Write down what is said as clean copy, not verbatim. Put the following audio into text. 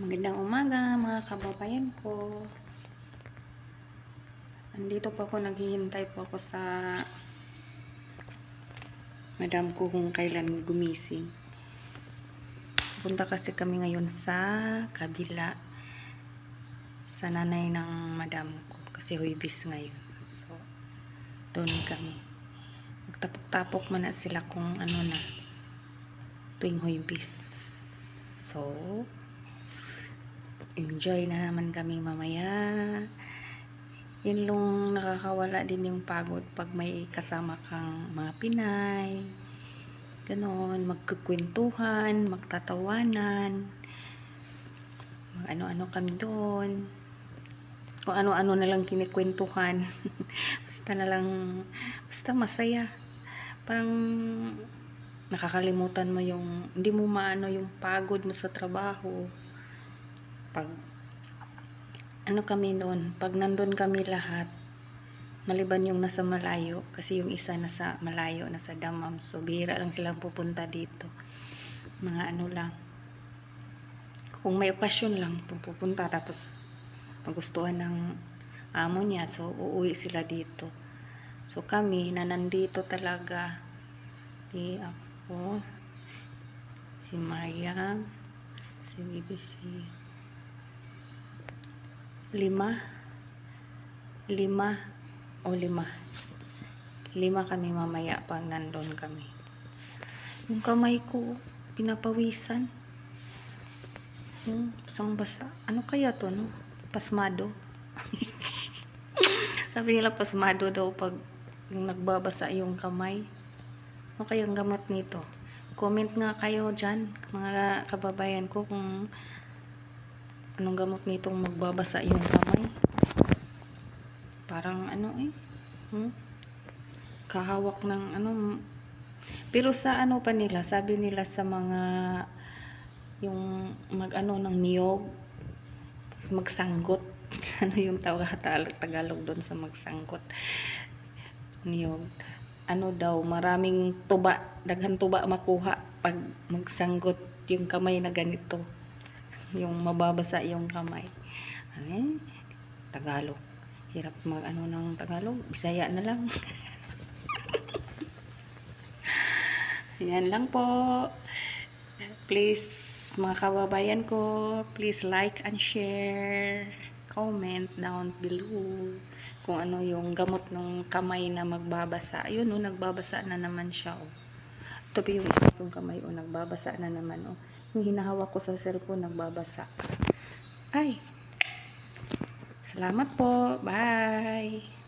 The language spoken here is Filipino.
Magandang umaga mga kababayan ko. Andito po ako, naghihintay po ako sa madam ko kung kailan gumising. Punta kasi kami ngayon sa kabila sa nanay ng madam ko kasi huibis ngayon. So, doon kami. Magtapok-tapok man na sila kung ano na tuwing huibis. So, enjoy na naman kami mamaya. Yun lang, nakakawala din yung pagod pag may kasama kang mga Pinay. Ganon, magkukwentuhan, magtatawanan. Mag ano-ano kami doon. Kung ano-ano na lang kinikwentuhan. Basta masaya. Parang nakakalimutan mo yung, hindi mo maano yung pagod mo sa trabaho. Pag ano kami noon, pag nandun kami lahat, maliban yung nasa malayo, kasi yung isa nasa malayo, nasa Damam, so bihira lang silang pupunta dito, mga ano lang, kung may okasyon lang pupunta, tapos magustuhan ng amo niya, so uuwi sila dito. So kami na nandito talaga, di ako, si Maya, si Bibi, si lima kami mamaya pag nandun kami. Yung kamay ko pinapawisan, basang basa. Ano kaya to, no? Pasmado. Sabi nila pasmado daw pag yung nagbabasa yung kamay. Ano kayang gamot nito? Comment nga kayo dyan, mga kababayan ko, kung anong gamot nitong magbabasa yung kamay. Parang ano kahawak ng ano. Pero sa ano pa nila, sabi nila sa mga yung mag-ano ng niyog, magsanggot. Ano yung Tagalog doon sa magsanggot? Niyog. Ano daw, maraming tuba, daghang tuba makuha pag magsanggot yung kamay na ganito. Yung mababasa yung kamay. Tagalog. Hirap mag-ano ng Tagalog. Bisaya na lang. Yan lang po. Please, mga kababayan ko, please like and share. Comment down below kung ano yung gamot ng kamay na magbabasa. Ayun, nagbabasa na naman siya. Ito yung isang kamay, nagbabasa na naman. Yung hinahawak ko sa cellphone, nagbabasa. Ay! Salamat po. Bye!